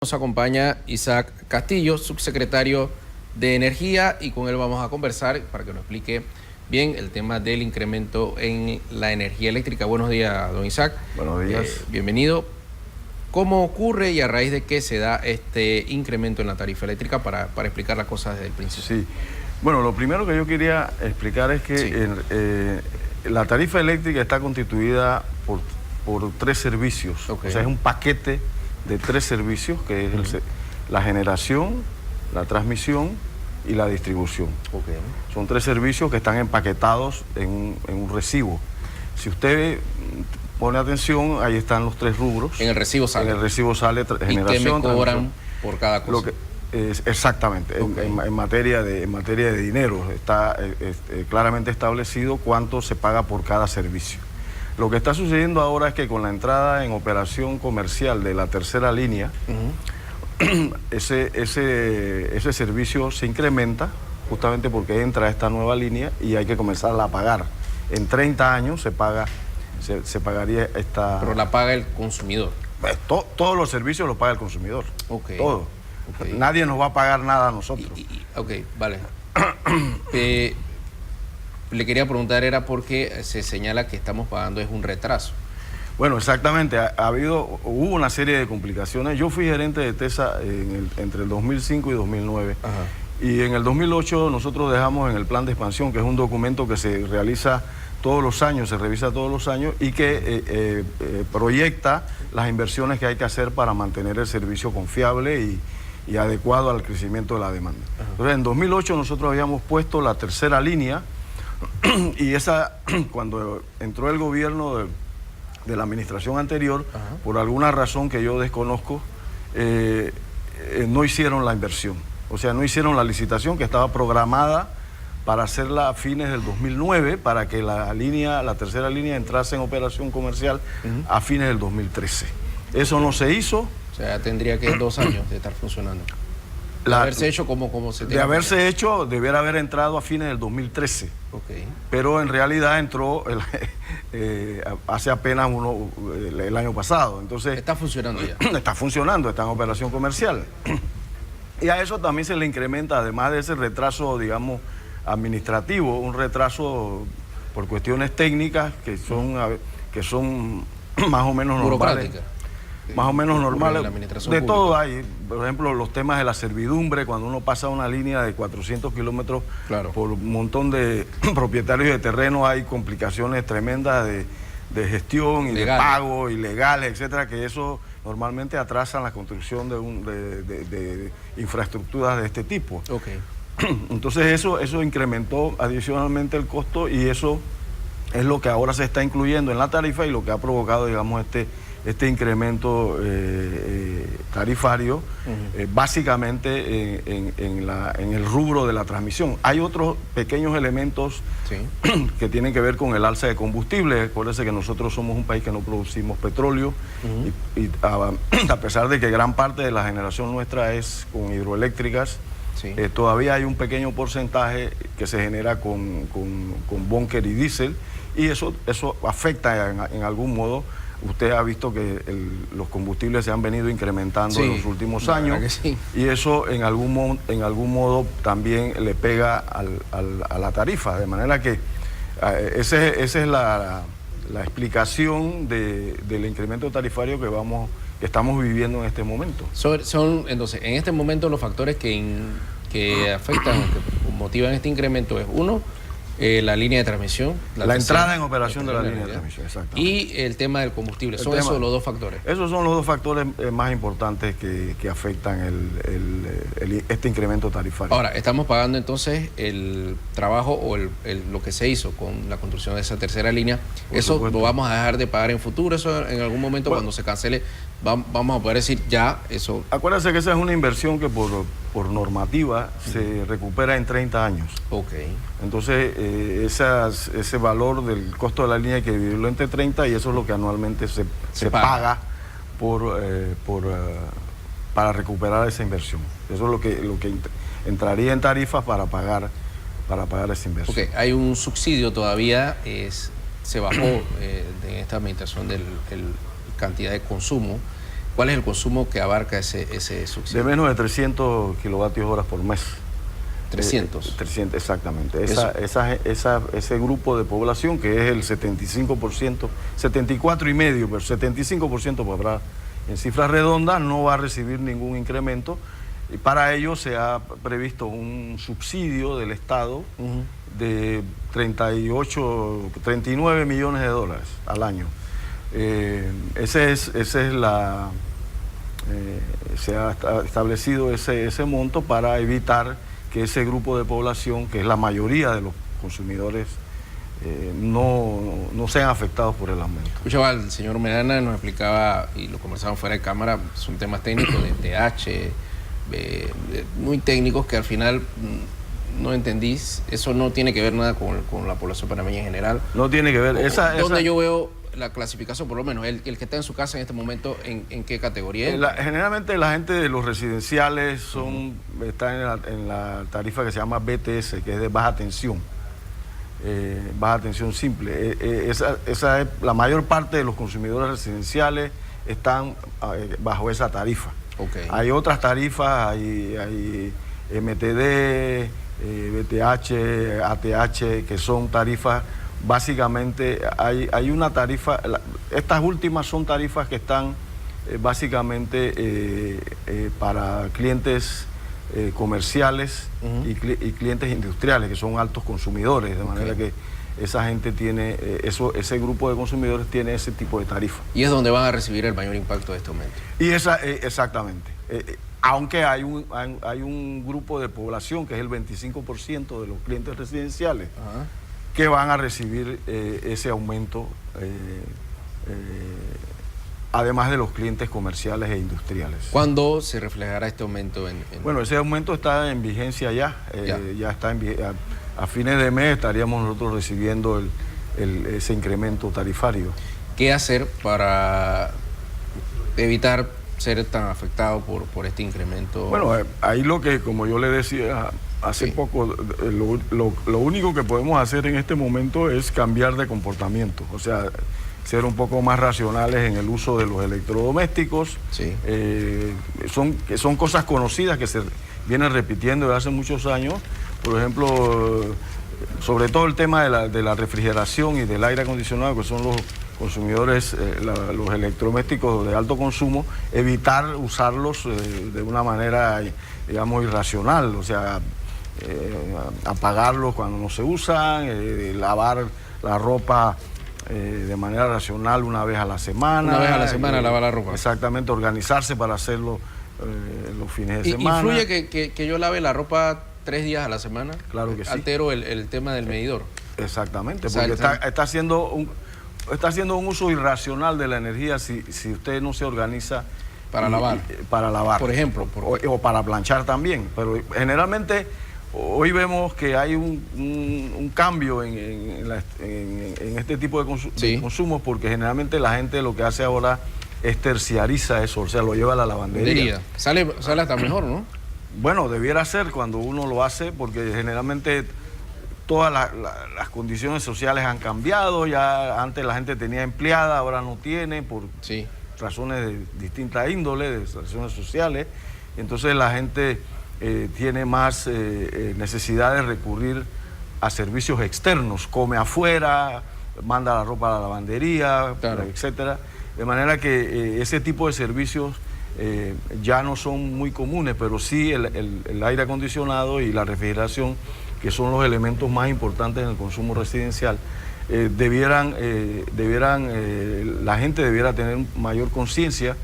Nos acompaña Isaac Castillo, subsecretario de Energía, y con él vamos a conversar para que nos explique bien el tema del incremento en la energía eléctrica. Buenos días, don Isaac. Buenos días. Bienvenido. ¿Cómo ocurre y a raíz de qué se da este incremento en la tarifa eléctrica para explicar las cosas desde el principio? Sí. Bueno, lo primero que yo quería explicar es que la tarifa eléctrica está constituida por tres servicios. O sea, es un paquete de tres servicios, que es la generación, la transmisión y la distribución. Son tres servicios que están empaquetados en un recibo. Si usted pone atención, ahí están los tres rubros. En el recibo sale. En el recibo sale generación, ¿Y qué me cobran por cada cosa? Exactamente, en materia de dinero está claramente establecido cuánto se paga por cada servicio. Lo que está sucediendo ahora es que con la entrada en operación comercial de la tercera línea, ese servicio se incrementa justamente porque entra esta nueva línea y hay que comenzarla a pagar. En 30 años se pagaría esta... Pero la paga el consumidor. Pues, todos los servicios los paga el consumidor. Todo. Nadie nos va a pagar nada a nosotros. Vale. Le quería preguntar, era porque se señala que estamos pagando es un retraso. Bueno, exactamente. Hubo una serie de complicaciones. Yo fui gerente de TESA entre el 2005 y 2009. Y en el 2008 nosotros dejamos en el plan de expansión, que es un documento que se realiza todos los años, se revisa todos los años y que proyecta las inversiones que hay que hacer para mantener el servicio confiable y adecuado al crecimiento de la demanda. Entonces, en 2008 nosotros habíamos puesto la tercera línea y cuando entró el gobierno de la administración anterior, por alguna razón que yo desconozco, no hicieron la inversión. O sea, no hicieron la licitación que estaba programada para hacerla a fines del 2009, para que la tercera línea entrase en operación comercial a fines del 2013. Eso no se hizo. O sea, tendría que 2 años de estar funcionando. De haberse hecho como se tiene. De haberse hecho, debiera haber entrado a fines del 2013. Pero en realidad entró hace apenas el año pasado. Entonces, está funcionando ya. Está funcionando, está en operación comercial. Y a eso también se le incrementa, además de ese retraso, digamos, administrativo, un retraso por cuestiones técnicas que son más o menos normales. Más o menos normales. De todo hay. Por ejemplo, los temas de la servidumbre, cuando uno pasa una línea de 400 kilómetros por un montón de propietarios de terreno, hay complicaciones tremendas de gestión y de pago, ilegales, etcétera, que eso normalmente atrasan la construcción de infraestructuras de este tipo. Entonces eso incrementó adicionalmente el costo y eso es lo que ahora se está incluyendo en la tarifa y lo que ha provocado, digamos, este incremento tarifario, básicamente en el rubro de la transmisión. Hay otros pequeños elementos que tienen que ver con el alza de combustible. Acuérdense que nosotros somos un país que no producimos petróleo y a pesar de que gran parte de la generación nuestra es con hidroeléctricas, todavía hay un pequeño porcentaje que se genera con búnker y diésel y eso afecta en algún modo. Usted ha visto que los combustibles se han venido incrementando en los últimos años y eso en algún modo también le pega a la tarifa, de manera que esa es la explicación del incremento tarifario que estamos viviendo en este momento. Entonces, en este momento los factores que afectan, que motivan este incremento es uno, la línea de transmisión. La entrada en operación de la línea de transmisión, exactamente. Y el tema del combustible. ¿Son esos los dos factores? Esos son los dos factores más importantes que afectan este incremento tarifario. Ahora, estamos pagando entonces el trabajo o lo que se hizo con la construcción de esa tercera línea. ¿Eso lo vamos a dejar de pagar en futuro? ¿Eso en algún momento cuando se cancele vamos a poder decir ya eso? Acuérdense que esa es una inversión que por normativa se recupera en 30 años. Entonces, ese valor del costo de la línea hay que dividirlo entre 30 y eso es lo que anualmente se paga para recuperar esa inversión. Eso es lo que entraría en tarifas para pagar esa inversión. Hay un subsidio todavía, se bajó en esta administración de cantidad de consumo ¿Cuál es el consumo que abarca ese subsidio? De menos de 300 kilovatios horas por mes. 300. 300, exactamente. Ese grupo de población, que es el 75%, 74,5%, pero 75% para hablar en cifras redondas, no va a recibir ningún incremento. Y para ello se ha previsto un subsidio del Estado de 39 millones de dólares al año. Se ha establecido ese monto para evitar que ese grupo de población, que es la mayoría de los consumidores, no sean afectados por el aumento. Escuchaba al señor Medana, nos explicaba, y lo conversábamos fuera de cámara, son temas técnicos de TH, muy técnicos que al final no entendís. Eso no tiene que ver nada con la población panameña en general. No tiene que ver. ¿Dónde yo veo la clasificación, por lo menos, el que está en su casa en este momento, en qué categoría? Generalmente la gente de los residenciales está en la tarifa que se llama BTS, que es de baja tensión. Baja tensión simple. La mayor parte de los consumidores residenciales están bajo esa tarifa. Okay. Hay otras tarifas, hay MTD, BTH, ATH, que son tarifas. Básicamente hay una tarifa, estas últimas son tarifas que están básicamente para clientes comerciales y clientes industriales, que son altos consumidores, de manera que esa gente tiene, ese grupo de consumidores tiene ese tipo de tarifa. Y es donde van a recibir el mayor impacto de este aumento. Y exactamente. Aunque hay un grupo de población que es el 25% de los clientes residenciales, que van a recibir ese aumento, además de los clientes comerciales e industriales. ¿Cuándo se reflejará este aumento? Bueno, ese aumento está en vigencia ya. Ya está a fines de mes estaríamos nosotros recibiendo ese incremento tarifario. ¿Qué hacer para evitar ser tan afectado por este incremento? Bueno, ahí lo que, como yo le decía hace poco, lo único que podemos hacer en este momento es cambiar de comportamiento, o sea, ser un poco más racionales en el uso de los electrodomésticos. Son cosas conocidas que se vienen repitiendo desde hace muchos años. Por ejemplo, sobre todo el tema de la refrigeración y del aire acondicionado, que son los consumidores, los electrodomésticos de alto consumo, evitar usarlos de una manera, digamos, irracional, o sea, apagarlos cuando no se usan, lavar la ropa de manera racional una vez a la semana. Una vez a la semana lavar la ropa. Exactamente, organizarse para hacerlo los fines de semana. ¿Influye que yo lave la ropa 3 días a la semana? Claro que sí. Altero el tema del medidor. Exactamente, porque está haciendo un uso irracional de la energía si usted no se organiza para lavar. Para lavar. Por ejemplo. O para planchar también. Pero generalmente hoy vemos que hay un cambio en este tipo de consumos, porque generalmente la gente lo que hace ahora es terciariza eso, o sea, lo lleva a la lavandería. Sale hasta mejor, ¿no? Bueno, debiera ser cuando uno lo hace, porque generalmente todas las condiciones sociales han cambiado. Ya antes la gente tenía empleada, ahora no tiene, por razones de distinta índole, de razones sociales. Entonces la gente tiene más necesidad de recurrir a servicios externos, come afuera, manda la ropa a la lavandería, etcétera. De manera que ese tipo de servicios ya no son muy comunes, pero sí el aire acondicionado y la refrigeración, que son los elementos más importantes en el consumo residencial, la gente debiera tener mayor conciencia,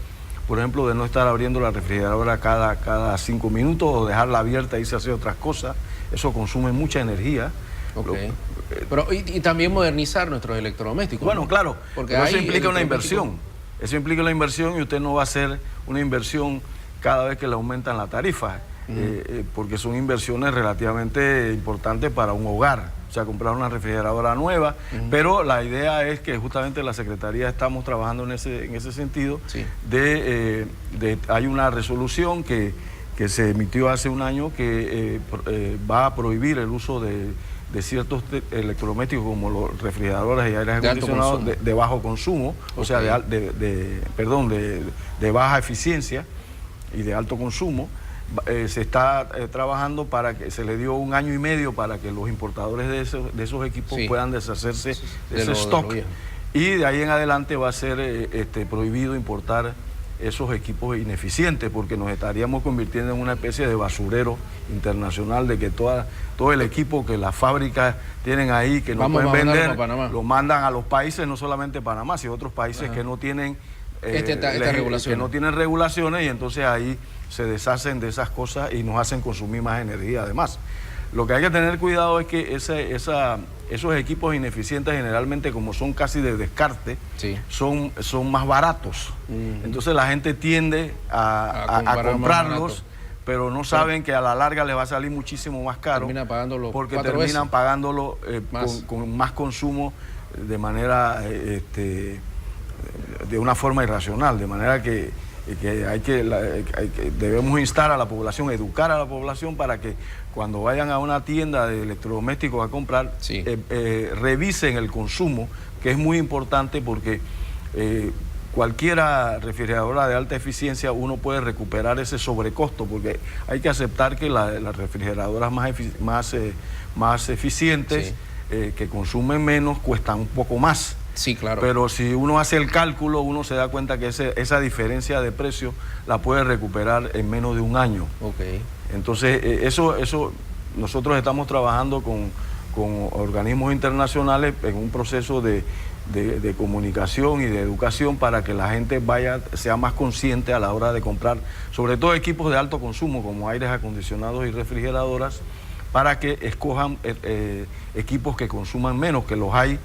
por ejemplo, de no estar abriendo la refrigeradora cada 5 minutos o dejarla abierta y irse a hacer otras cosas. Eso consume mucha energía. Y también modernizar nuestros electrodomésticos. Bueno, claro, porque eso implica una inversión. Eso implica una inversión, y usted no va a hacer una inversión cada vez que le aumentan la tarifa, porque son inversiones relativamente importantes para un hogar. O sea, comprar una refrigeradora nueva, pero la idea es que justamente la Secretaría estamos trabajando en ese sentido. Hay una resolución que se emitió hace un año que va a prohibir el uso de de ciertos electrodomésticos como los refrigeradores y aires acondicionados de bajo consumo, o sea, de baja eficiencia y de alto consumo. Se está trabajando para que se le dio 1 año y medio para que los importadores de esos equipos puedan deshacerse de ese stock. Y de ahí en adelante va a ser prohibido importar esos equipos ineficientes, porque nos estaríamos convirtiendo en una especie de basurero internacional, de que todo el equipo que las fábricas tienen ahí, que no pueden vender, lo mandan a los países, no solamente Panamá, sino otros países que no tienen que no tienen regulaciones, y entonces ahí se deshacen de esas cosas y nos hacen consumir más energía además. Lo que hay que tener cuidado es que esos equipos ineficientes, generalmente, como son casi de descarte, son más baratos. Entonces la gente tiende a comprarlos, pero no saben que a la larga les va a salir muchísimo más caro, porque terminan pagándolo con más consumo de manera, de una forma irracional, de manera que debemos instar a la población, educar a la población para que cuando vayan a una tienda de electrodomésticos a comprar, revisen el consumo, que es muy importante, porque cualquiera refrigeradora de alta eficiencia uno puede recuperar ese sobrecosto, porque hay que aceptar que las refrigeradoras más eficientes, que consumen menos, cuestan un poco más. Sí, claro. Pero si uno hace el cálculo, uno se da cuenta que esa diferencia de precio la puede recuperar en menos de 1 año. Entonces, eso nosotros estamos trabajando con organismos internacionales en un proceso de comunicación y de educación para que la gente sea más consciente a la hora de comprar, sobre todo equipos de alto consumo como aires acondicionados y refrigeradoras, para que escojan equipos que consuman menos, que los hay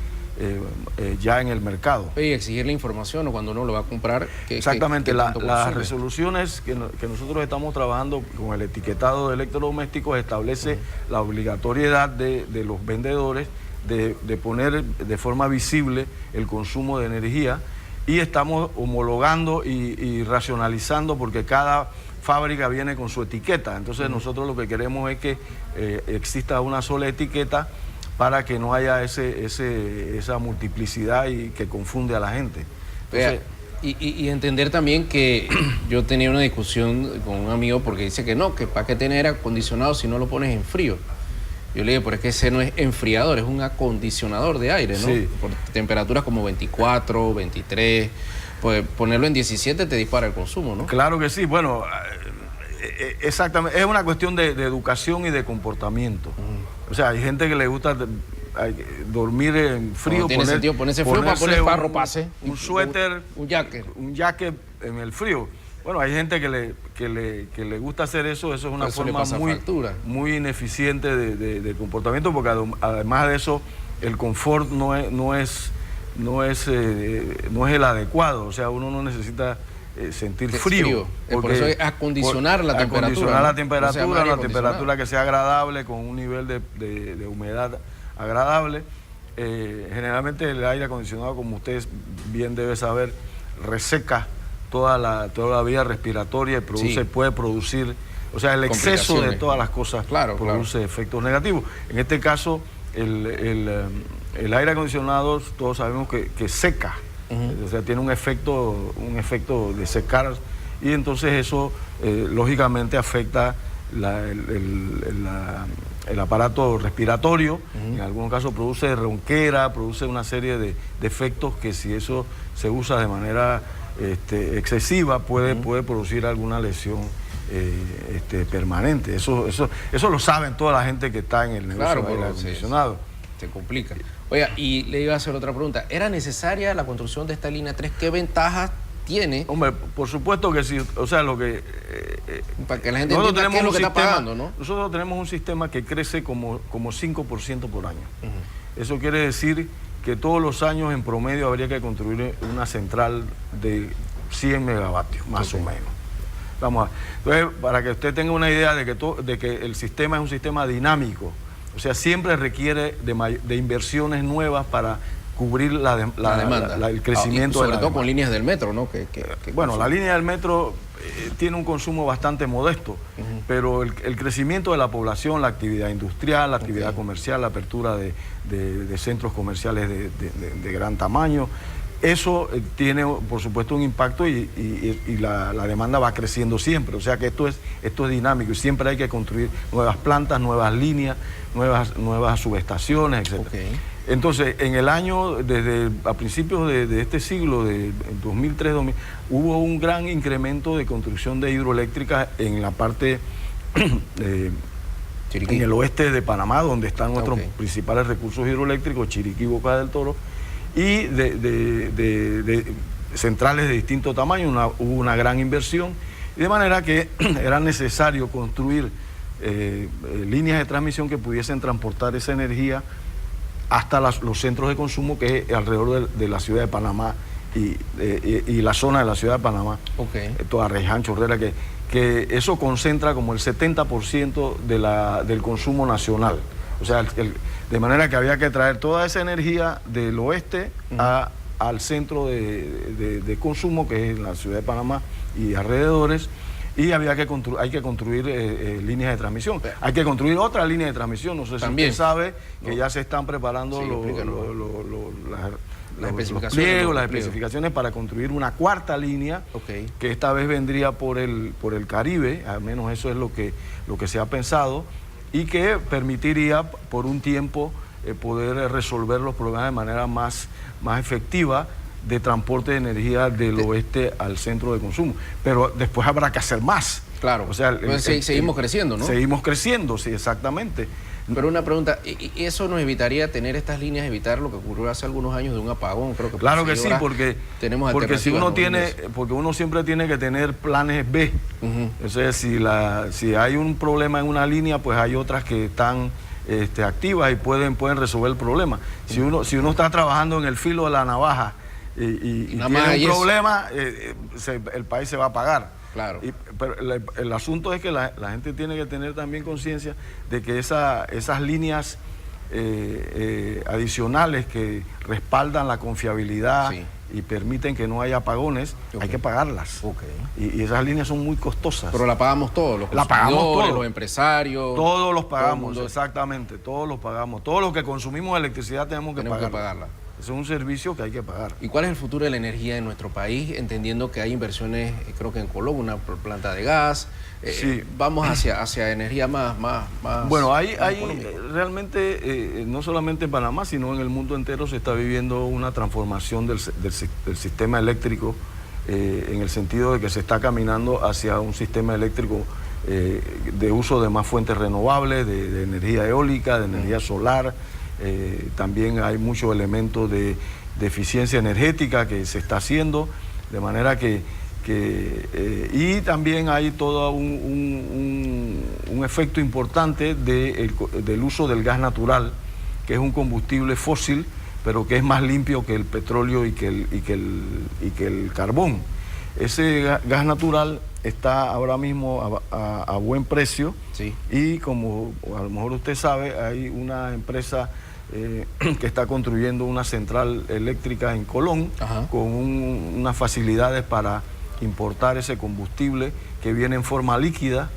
ya en el mercado. Y exigir la información, o cuando uno lo va a comprar. Exactamente, las resoluciones que nosotros estamos trabajando con el etiquetado de electrodomésticos establece la obligatoriedad de los vendedores de poner de forma visible el consumo de energía, y estamos homologando y racionalizando, porque cada fábrica viene con su etiqueta. Entonces nosotros lo que queremos es que exista una sola etiqueta, para que no haya esa multiplicidad y que confunde a la gente. Entonces, y entender también que yo tenía una discusión con un amigo, porque dice que no, que para qué tener aire acondicionado si no lo pones en frío. Yo le dije, pero es que ese no es enfriador, es un acondicionador de aire, ¿no? Sí. Por temperaturas como 24, 23, pues ponerlo en 17 te dispara el consumo, ¿no? Claro que sí, bueno, exactamente, es una cuestión de educación y de comportamiento. O sea, hay gente que le gusta dormir en frío, no tiene sentido ponerse frío para poner parro pase, un suéter, un jacket en el frío. Bueno, hay gente que le gusta hacer eso es una forma muy ineficiente de comportamiento, porque además de eso, el confort no es el adecuado. O sea, uno no necesita sentir frío. Por eso es acondicionar la temperatura. Acondicionar la temperatura, una temperatura que sea agradable, con un nivel de humedad agradable. Generalmente el aire acondicionado, como ustedes bien deben saber, reseca toda la vía respiratoria y puede producir, o sea, el exceso de todas las cosas produce efectos negativos. En este caso, el aire acondicionado, todos sabemos que seca. O sea, tiene un efecto de secar, y entonces eso lógicamente afecta el aparato respiratorio. En algunos casos produce ronquera, produce una serie de efectos que, si eso se usa de manera excesiva, puede producir alguna lesión permanente. Eso lo saben toda la gente que está en el negocio del aire acondicionado. Se complica. Oiga, y le iba a hacer otra pregunta. ¿Era necesaria la construcción de esta línea 3? ¿Qué ventajas tiene? Hombre, por supuesto que sí. O sea, lo que... para que la gente entienda qué es lo que está pagando, ¿no? Nosotros tenemos un sistema que crece como 5% por año. Eso quiere decir que todos los años, en promedio, habría que construir una central de 100 megavatios, más o menos. Vamos a... Entonces, para que usted tenga una idea de que el sistema es un sistema dinámico. O sea, siempre requiere de inversiones nuevas para cubrir demanda. el crecimiento sobre de la todo demanda. con líneas del metro, ¿no? Bueno, la línea del metro tiene un consumo bastante modesto, pero el crecimiento de la población, la actividad industrial, la actividad comercial, la apertura de centros comerciales de gran tamaño, eso tiene, por supuesto, un impacto y la demanda va creciendo siempre. O sea que esto es dinámico y siempre hay que construir nuevas plantas, nuevas líneas, nuevas subestaciones, etc. Entonces, en el año, a principios de este siglo, de 2003-2000, hubo un gran incremento de construcción de hidroeléctricas en la parte, en el oeste de Panamá, donde están nuestros principales recursos hidroeléctricos, Chiriquí, Boca del Toro, y de centrales de distinto tamaño. Hubo una gran inversión, de manera que era necesario construir líneas de transmisión que pudiesen transportar esa energía hasta los centros de consumo, que es alrededor de la ciudad de Panamá y la zona de la ciudad de Panamá, toda Arreján, Chorrera, que eso concentra como el 70% del consumo nacional. O sea, de manera que había que traer toda esa energía del oeste al centro de consumo, que es la ciudad de Panamá y alrededores, y hay que construir líneas de transmisión. Hay que construir otra línea de transmisión. No sé si usted sabe que ya se están preparando las especificaciones para construir una cuarta línea, que esta vez vendría por el Caribe, al menos eso es lo que se ha pensado, y que permitiría por un tiempo poder resolver los problemas de manera más efectiva de transporte de energía del oeste al centro de consumo. Pero después habrá que hacer más. Claro, o sea, seguimos creciendo, ¿no? Seguimos creciendo, sí, exactamente. Pero una pregunta, ¿y eso nos evitaría tener estas líneas, evitar lo que ocurrió hace algunos años de un apagón? Creo que claro que sí, porque uno siempre tiene que tener planes B. O sea, si hay un problema en una línea, pues hay otras que están activas y pueden resolver el problema. Si uno está trabajando en el filo de la navaja y tiene un problema, el país se va a apagar. Claro. Pero el asunto es que la gente tiene que tener también conciencia de que esas líneas adicionales que respaldan la confiabilidad y permiten que no haya apagones, hay que pagarlas. Y esas líneas son muy costosas. Pero la pagamos todos, los consumidores, los empresarios. Todos los pagamos, exactamente, todos los pagamos. Todos los que consumimos electricidad tenemos que pagarla. Eso es un servicio que hay que pagar. ¿Y cuál es el futuro de la energía en nuestro país? Entendiendo que hay inversiones, creo que en Colón, una planta de gas. Vamos hacia energía más bueno, hay realmente, no solamente en Panamá, sino en el mundo entero se está viviendo una transformación del sistema eléctrico, en el sentido de que se está caminando hacia un sistema eléctrico de uso de más fuentes renovables, de energía eólica, de energía solar. También hay muchos elementos de eficiencia energética que se está haciendo, de manera y también hay todo un efecto importante del uso del gas natural, que es un combustible fósil, pero que es más limpio que el petróleo y que el carbón. Ese gas natural está ahora mismo a buen precio, y como a lo mejor usted sabe, hay una empresa que está construyendo una central eléctrica en Colón, con unas facilidades para importar ese combustible que viene en forma líquida.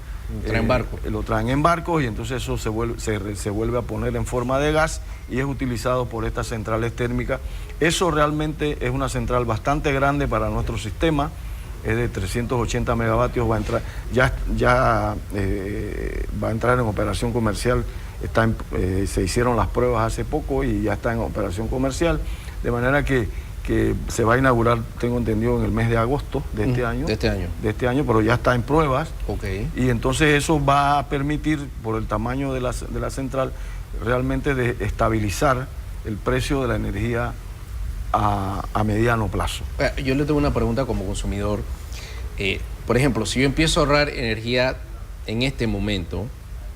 Lo traen en barcos y entonces eso se vuelve a poner en forma de gas y es utilizado por estas centrales térmicas. Eso realmente es una central bastante grande para nuestro sistema. Es de 380 megavatios, va a entrar en operación comercial. Se hicieron las pruebas hace poco y ya está en operación comercial, de manera que se va a inaugurar, tengo entendido, en el mes de agosto de este año. De este año, pero ya está en pruebas. Y entonces eso va a permitir, por el tamaño de la central, realmente de estabilizar el precio de la energía a mediano plazo. Yo le tengo una pregunta como consumidor. Por ejemplo, si yo empiezo a ahorrar energía en este momento,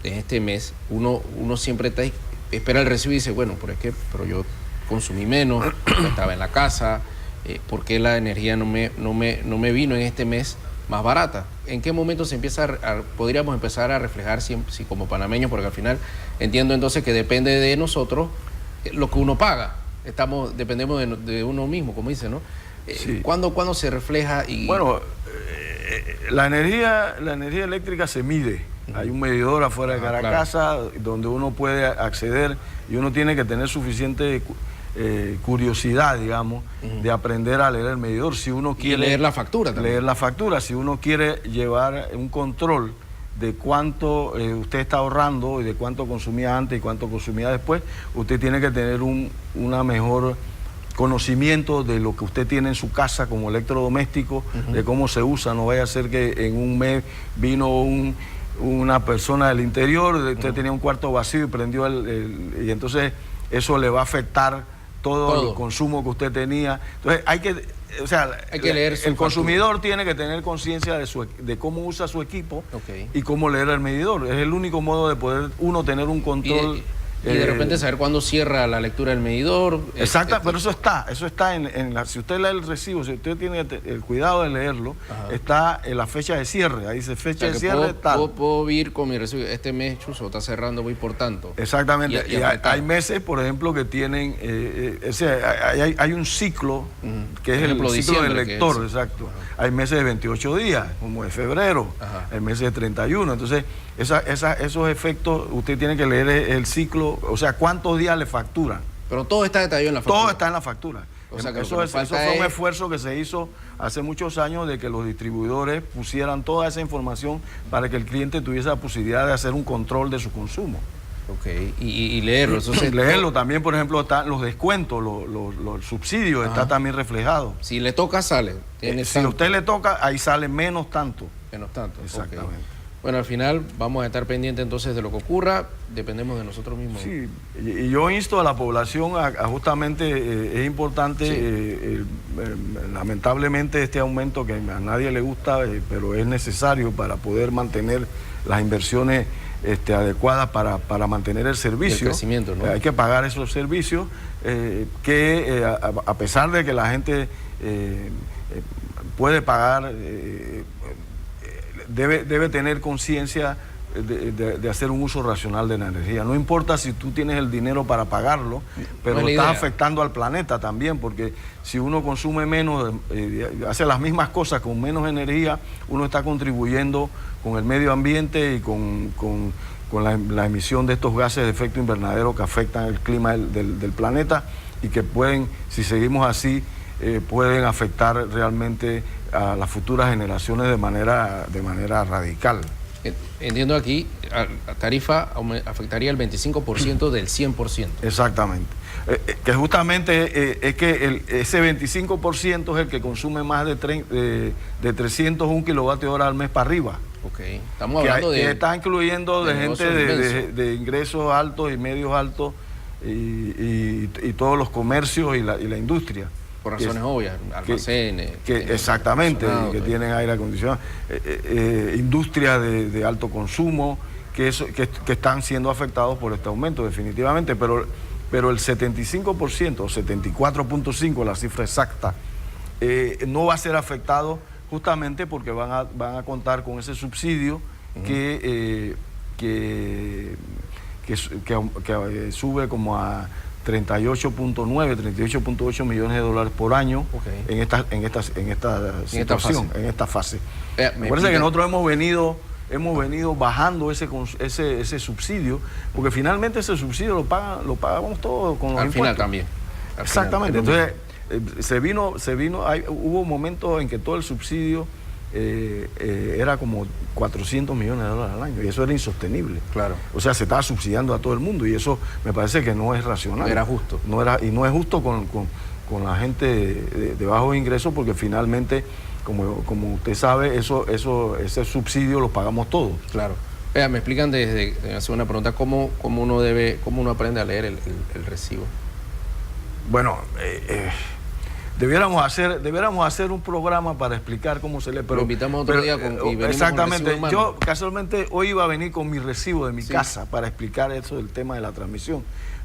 en este mes, uno siempre espera el recibo y dice, bueno, pero yo consumí menos, estaba en la casa, ¿por qué la energía no me vino en este mes más barata? ¿En qué momento podríamos empezar a reflejar si como panameños? Porque al final entiendo entonces que depende de nosotros lo que uno paga. dependemos de uno mismo, como dice, ¿no? Sí. ¿Cuándo se refleja? Bueno, la energía eléctrica se mide. Hay un medidor afuera de cada casa donde uno puede acceder y uno tiene que tener suficiente curiosidad, digamos, de aprender a leer el medidor. Si uno quiere leer la factura también. Leer la factura. Si uno quiere llevar un control de cuánto usted está ahorrando y de cuánto consumía antes y cuánto consumía después, usted tiene que tener una mejor conocimiento de lo que usted tiene en su casa como electrodoméstico, de cómo se usa. No vaya a ser que en un mes vino una persona del interior, usted tenía un cuarto vacío y prendió y entonces eso le va a afectar todo el consumo que usted tenía. Entonces hay que leer el consumidor tiene que tener conciencia de cómo usa su equipo y cómo leer el medidor. Es el único modo de poder uno tener un control. Y de repente saber cuándo cierra la lectura del medidor. Exacto, pero eso está si usted lee el recibo, si usted tiene el cuidado de leerlo, está en la fecha de cierre, ahí dice fecha de cierre tal. Puedo ir con mi recibo, este mes Chuzo está cerrando, voy por tanto. Exactamente, y hay meses, por ejemplo, que tienen, hay un ciclo, que es el ciclo del lector, exacto. Hay meses de 28 días, como de febrero, hay meses de 31, entonces esos efectos, usted tiene que leer el ciclo, o sea, cuántos días le facturan. Pero todo está detallado en la factura. Todo está en la factura. O sea, eso fue un esfuerzo que se hizo hace muchos años de que los distribuidores pusieran toda esa información para que el cliente tuviese la posibilidad de hacer un control de su consumo. Ok, y leerlo. Leerlo también, por ejemplo, están los descuentos, los subsidios, está también reflejado. Si le toca, sale. Si a usted le toca, ahí sale menos tanto. Menos tanto. Exactamente. Okay. Bueno, al final vamos a estar pendientes entonces de lo que ocurra, dependemos de nosotros mismos. Sí, y yo insto a la población a justamente, es importante, lamentablemente este aumento que a nadie le gusta, pero es necesario para poder mantener las inversiones adecuadas para mantener el servicio. El crecimiento, ¿no? Hay que pagar esos servicios que a pesar de que la gente puede pagar, debe tener conciencia de hacer un uso racional de la energía. No importa si tú tienes el dinero para pagarlo, pero estás afectando al planeta también, porque si uno consume menos, hace las mismas cosas con menos energía, uno está contribuyendo con el medio ambiente y con la emisión de estos gases de efecto invernadero que afectan el clima del planeta y que pueden, si seguimos así, pueden afectar realmente a las futuras generaciones de manera radical. Entiendo aquí, la tarifa afectaría el 25% del 100%. Exactamente. Que justamente es que ese 25% es el que consume más de 301 kilovatios hora al mes para arriba. Ok, estamos hablando que está incluyendo de gente de ingresos altos y medios altos y todos los comercios y la industria. Por razones obvias, almacenes. Exactamente, que tienen aire acondicionado, industrias de alto consumo, que están siendo afectados por este aumento definitivamente, pero el 75%, o 74.5%, la cifra exacta, no va a ser afectado justamente porque van a contar con ese subsidio que sube como a 38.9, 38.8 millones de dólares por año en esta situación, en esta fase. Me parece que nosotros hemos venido bajando ese subsidio, porque finalmente ese subsidio lo pagamos todos con los al impuestos. Final también. Exactamente. Entonces hubo momentos en que todo el subsidio era como 400 millones de dólares al año, y eso era insostenible. Claro. O sea, se estaba subsidiando a todo el mundo, y eso me parece que no es racional. Era justo. Y no es justo con la gente de bajos ingresos, porque finalmente, como usted sabe, ese subsidio lo pagamos todos. Claro. Vea, me explican hacer una pregunta, ¿cómo uno aprende a leer el recibo? Bueno, debiéramos hacer un programa para explicar cómo se lee. Pero invitamos otro día y venimos exactamente. Con yo casualmente hoy iba a venir con mi recibo de mi casa para explicar eso del tema de la transmisión.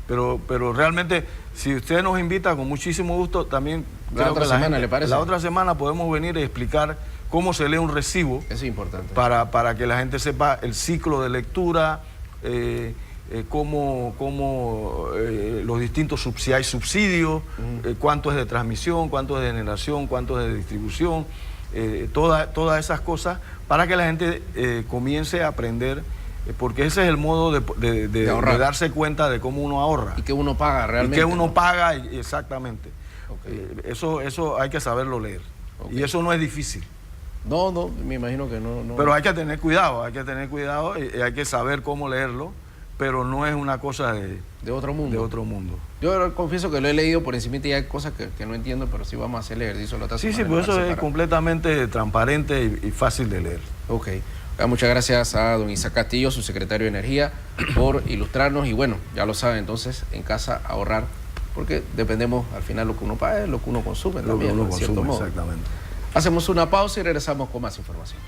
Pero realmente, si usted nos invita, con muchísimo gusto, también la otra semana podemos venir y explicar cómo se lee un recibo. Eso es importante. Para que la gente sepa el ciclo de lectura, los distintos, si hay subsidios, cuánto es de transmisión, cuánto es de generación, cuánto es de distribución, todas esas cosas, para que la gente comience a aprender, porque ese es el modo de darse cuenta de cómo uno ahorra. Y que uno paga realmente. Y que uno paga, exactamente. Okay. Eso hay que saberlo leer. Okay. Y eso no es difícil. No, me imagino que no. Pero hay que tener cuidado, y hay que saber cómo leerlo, pero no es una cosa de otro mundo. De otro mundo. Yo confieso que lo he leído por encima y hay cosas que no entiendo, pero sí vamos a hacer leer. Sí, pues eso es completamente transparente y fácil de leer. Ok. Muchas gracias a don Isaac Castillo, su secretario de Energía, por ilustrarnos. Y bueno, ya lo saben, entonces, en casa ahorrar, porque dependemos, al final, lo que uno paga es lo que uno consume también, lo que uno en cierto consume, modo. exactamente. Hacemos una pausa y regresamos con más información.